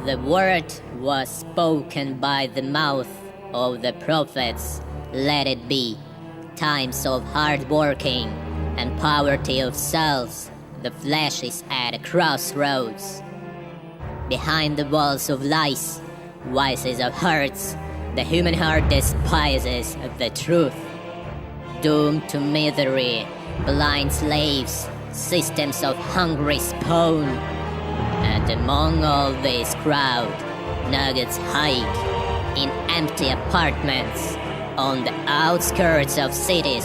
The word was spoken by the mouth of the prophets. Let it be. Times of hard working and poverty of souls. The flesh is at a crossroads. Behind the walls of lies, vices of hearts, the human heart despises the truth. Doomed to misery, blind slaves, systems of hungry spawn. And among all this crowd, nuggets hide in empty apartments on the outskirts of cities,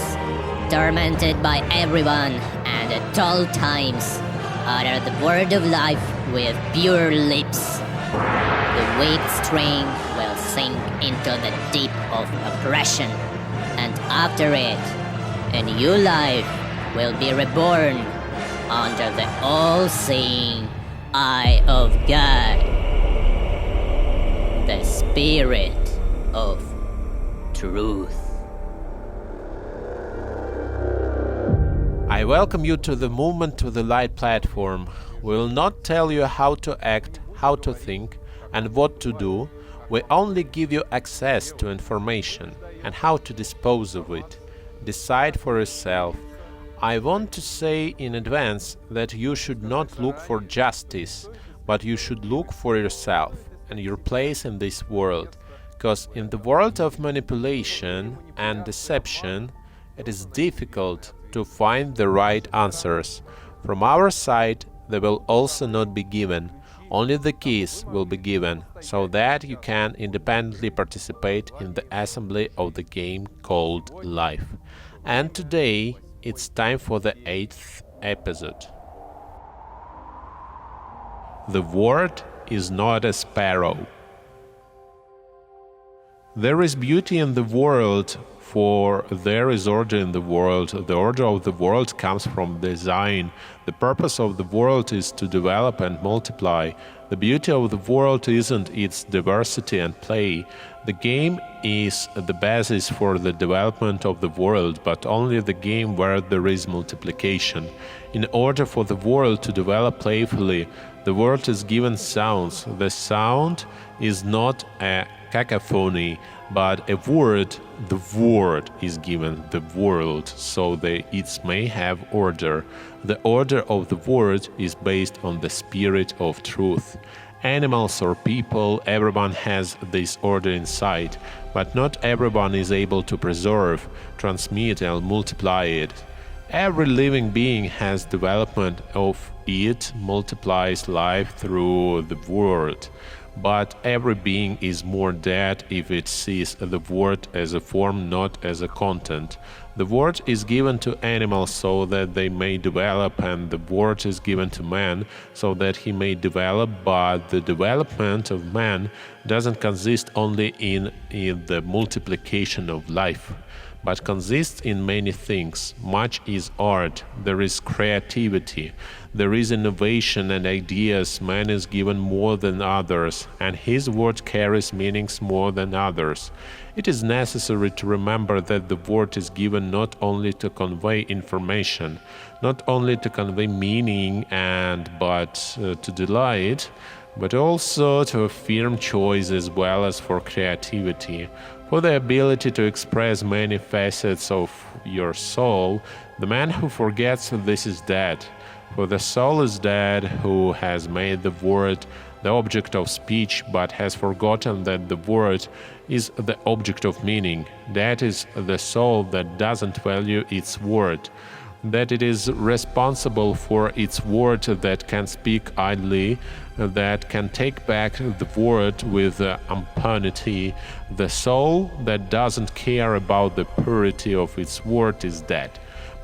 tormented by everyone and at all times, utter the word of life with pure lips. The weak string will sink into the deep of oppression, and after it, a new life will be reborn under the all-seeing eye of God, the Spirit of Truth. I welcome you to the Movement to the Light platform. We will not tell you how to act, how to think, and what to do. We only give you access to information and how to dispose of it. Decide for yourself. I want to say in advance that you should not look for justice, but you should look for yourself and your place in this world. Because in the world of manipulation and deception, it is difficult to find the right answers. From our side, they will also not be given. Only the keys will be given, so that you can independently participate in the assembly of the game called life. And today, it's time for the 8th episode. The word is not a sparrow. There is beauty in the world, for there is order in the world. The order of the world comes from design. The purpose of the world is to develop and multiply. The beauty of the world isn't its diversity and play. The game is the basis for the development of the world, but only the game where there is multiplication. In order for the world to develop playfully, the world is given sounds. The sound is not a cacophony, but a word. The word is given the world, so that it may have order. The order of the word is based on the spirit of truth. Animals or people, everyone has this order inside, but not everyone is able to preserve, transmit and multiply it. Every living being has development of it, multiplies life through the word. But every being is more dead if it sees the word as a form, not as a content. The word is given to animals so that they may develop, and the word is given to man so that he may develop, but the development of man doesn't consist only in the multiplication of life, but consists in many things. Much is art, there is creativity, there is innovation and ideas. Man is given more than others, and his word carries meanings more than others. It is necessary to remember that the word is given not only to convey information, not only to convey meaning but to delight, but also to affirm choice as well as for creativity. For the ability to express many facets of your soul, the man who forgets this is dead. For the soul is dead who has made the word the object of speech, but has forgotten that the word is the object of meaning. That is the soul that doesn't value its word, that it is responsible for its word, that can speak idly, that can take back the word with impunity. The soul that doesn't care about the purity of its word is dead,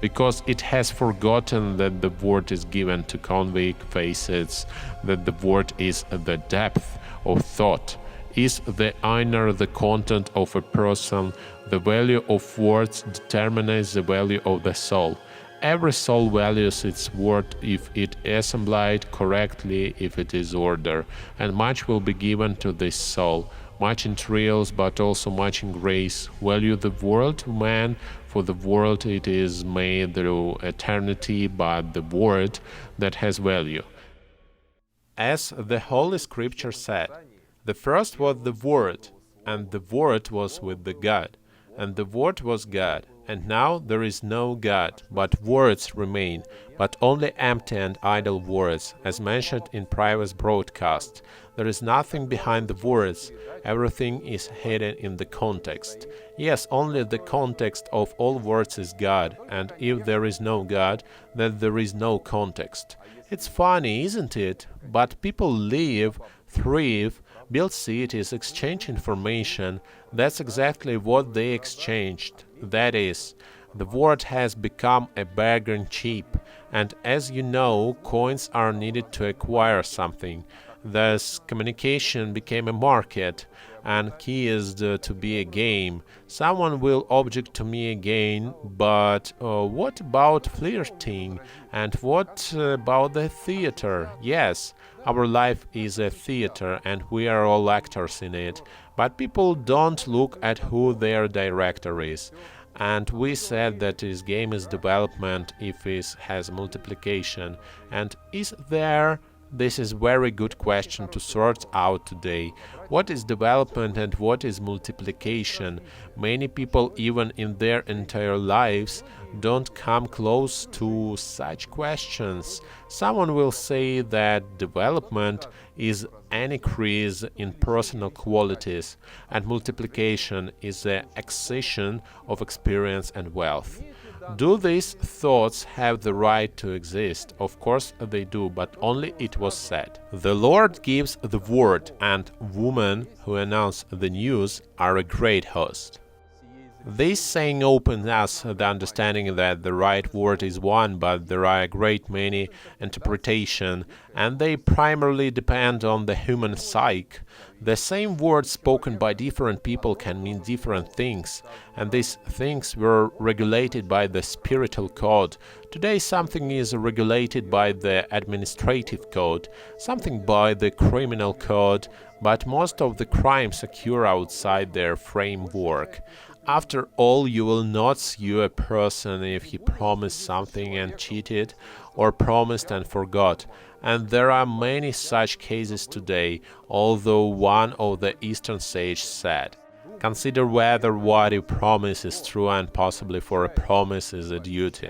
because it has forgotten that the word is given to convey facets, that the word is the depth of thought, is the inner, the content of a person. The value of words determines the value of the soul. Every soul values its word if it assembled correctly, if it is order, and much will be given to this soul, much in trials, but also much in grace. Value the world, man, for the world it is made through eternity, but the word that has value. As the Holy Scripture said, the first was the Word, and the Word was with the God, and the Word was God. And now there is no God, but words remain, but only empty and idle words, as mentioned in previous broadcast. There is nothing behind the words, everything is hidden in the context. Yes, only the context of all words is God, and if there is no God, then there is no context. It's funny, isn't it? But people live, thrive, build cities, exchange information. That's exactly what they exchanged. That is, the word has become a bargain chip, and as you know, coins are needed to acquire something. Thus, communication became a market, and keys to be a game. Someone will object to me again, but what about flirting? And what about the theater? Yes, our life is a theater, and we are all actors in it, but people don't look at who their director is. And we said that this game is development if it has multiplication. And is there? This is very good question to sort out today. What is development and what is multiplication? Many people, even in their entire lives, don't come close to such questions. Someone will say that development is an increase in personal qualities, and multiplication is the accession of experience and wealth. Do these thoughts have the right to exist? Of course they do, but only it was said. The Lord gives the word, and women who announce the news are a great host. This saying opens us the understanding that the right word is one, but there are a great many interpretations, and they primarily depend on the human psyche. The same word spoken by different people can mean different things, and these things were regulated by the spiritual code. Today something is regulated by the administrative code, something by the criminal code, but most of the crimes occur outside their framework. After all, you will not sue a person if he promised something and cheated, or promised and forgot. And there are many such cases today, although one of the Eastern sages said, "Consider whether what you promise is true, and possibly for a promise is a duty."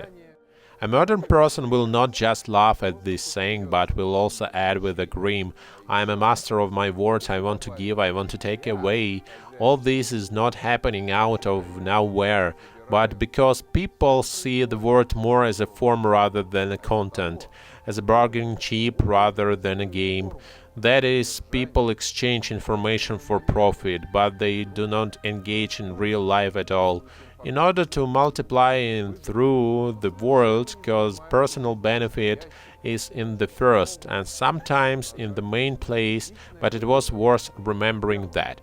A modern person will not just laugh at this saying, but will also add with a grin, "I am a master of my words, I want to give, I want to take away." All this is not happening out of nowhere, but because people see the word more as a form rather than a content, as a bargaining chip rather than a game. That is, people exchange information for profit, but they do not engage in real life at all. In order to multiply through the world, cause personal benefit is in the first and sometimes in the main place, but it was worth remembering that.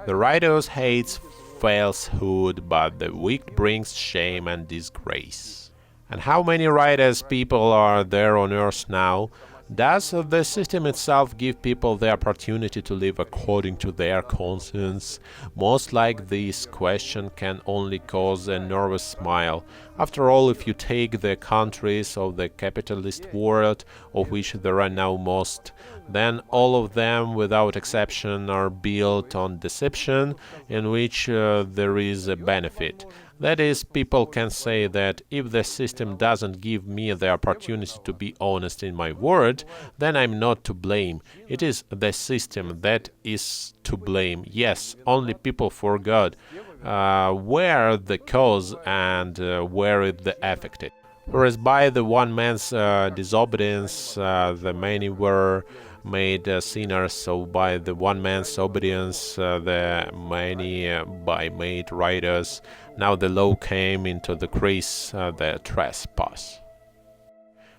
The righteous hates falsehood, but the wicked brings shame and disgrace. And how many righteous people are there on earth now? Does the system itself give people the opportunity to live according to their conscience? Most like this question can only cause a nervous smile. After all, if you take the countries of the capitalist world, of which there are now most, then all of them, without exception, are built on deception, in which there is a benefit. That is, people can say that if the system doesn't give me the opportunity to be honest in my word, then I'm not to blame. It is the system that is to blame. Yes, only people forgot where the cause and where it the affected. Whereas by the one man's disobedience, the many were made sinners, so by the one man's obedience, the many by made righteous. Now the law came into decrease the trespass.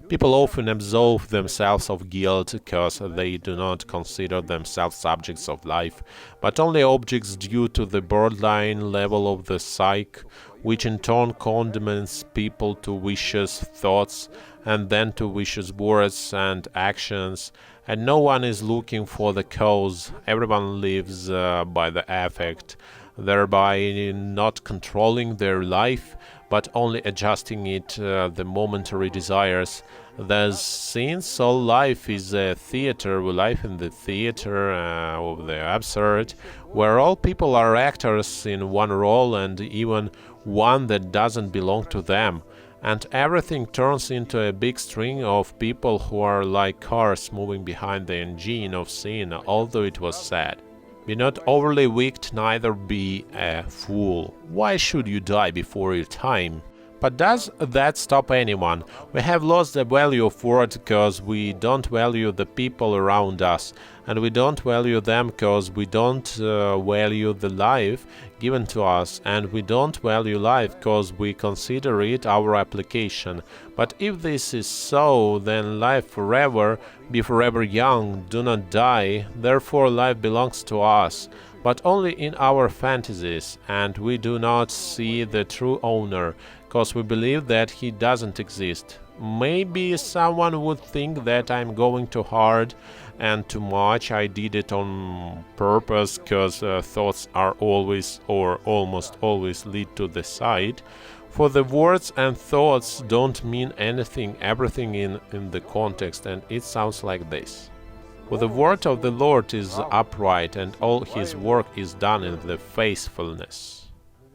People often absolve themselves of guilt because they do not consider themselves subjects of life, but only objects due to the borderline level of the psyche, which in turn condemns people to vicious thoughts and then to vicious words and actions, and no one is looking for the cause. Everyone lives by the affect, thereby not controlling their life, but only adjusting it the momentary desires, Thus, since all life is a theater, we live in the theater of the absurd, where all people are actors in one role and even one that doesn't belong to them, and everything turns into a big string of people who are like cars moving behind the engine of sin, although it was said, "Be not overly wicked, neither be a fool." Why should you die before your time? But does that stop anyone? We have lost the value of words because we don't value the people around us, and we don't value them because we don't value the life given to us, and we don't value life because we consider it our application. But if this is so, then life forever, be forever young, do not die, therefore life belongs to us, but only in our fantasies, and we do not see the true owner, because we believe that he doesn't exist. Maybe someone would think that I'm going too hard and too much. I did it on purpose, because thoughts are always or almost always lead to the side. For the words and thoughts don't mean anything, everything in the context, and it sounds like this. For the word of the Lord is upright, and all his work is done in the faithfulness.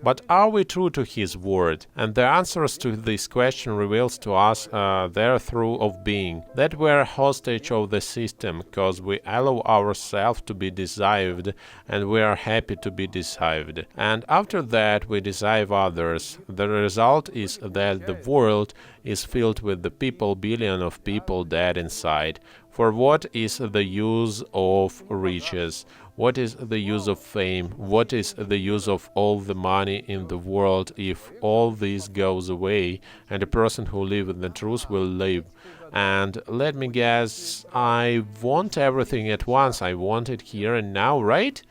But are we true to his word? And the answers to this question reveals to us their truth of being, that we're hostage of the system, because we allow ourselves to be deceived, and we are happy to be deceived. And after that we deceive others. The result is that the world is filled with the billion of people dead inside. For what is the use of riches? What is the use of fame? What is the use of all the money in the world if all this goes away and the person who lives in the truth will live? And let me guess, I want everything at once. I want it here and now, right?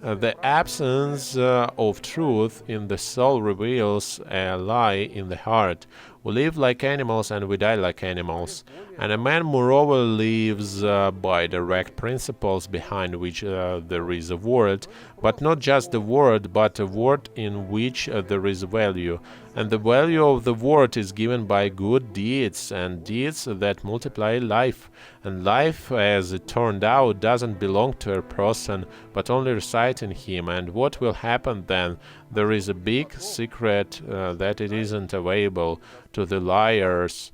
The absence of truth in the soul reveals a lie in the heart. We live like animals and we die like animals. And a man moreover lives by direct principles behind which there is a word, but not just the word, but a word in which there is value. And the value of the word is given by good deeds, and deeds that multiply life. And life, as it turned out, doesn't belong to a person, but only resides in him. And what will happen then? There is a big secret that it isn't available to the liars,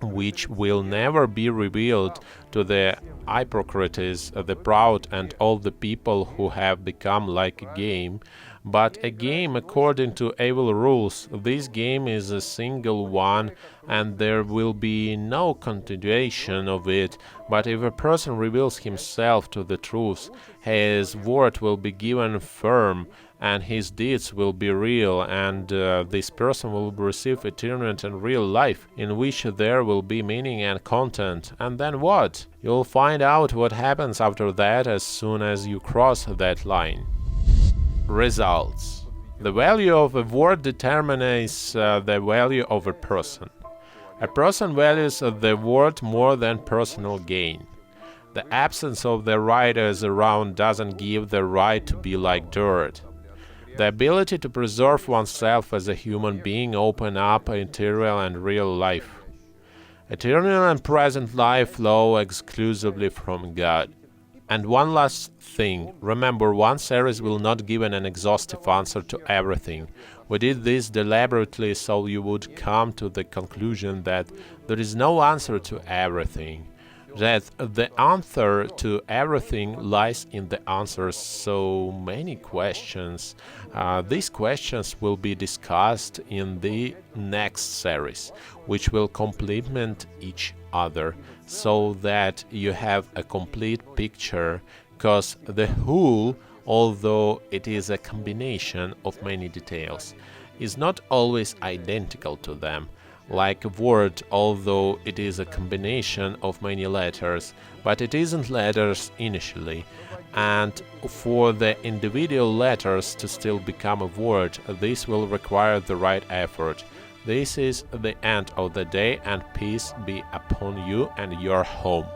which will never be revealed to the hypocrites, the proud, and all the people who have become like a game, but a game according to evil rules. This game is a single one, and there will be no continuation of it. But if a person reveals himself to the truth, his word will be given firm, and his deeds will be real, and this person will receive eternal and real life, in which there will be meaning and content. And then what? You'll find out what happens after that as soon as you cross that line. Results. The value of a word determines the value of a person. A person values the word more than personal gain. The absence of the writers around doesn't give the right to be like dirt. The ability to preserve oneself as a human being opens up eternal and real life. Eternal and present life flow exclusively from God. And one last thing, remember, one series will not give an exhaustive answer to everything. We did this deliberately so you would come to the conclusion that there is no answer to everything, that the answer to everything lies in the answers so many questions. These questions will be discussed in the next series, which will complement each other, so that you have a complete picture, because the whole, although it is a combination of many details, is not always identical to them. Like a word, although it is a combination of many letters, but it isn't letters initially. And for the individual letters to still become a word, this will require the right effort. This is the end of the day, and peace be upon you and your home.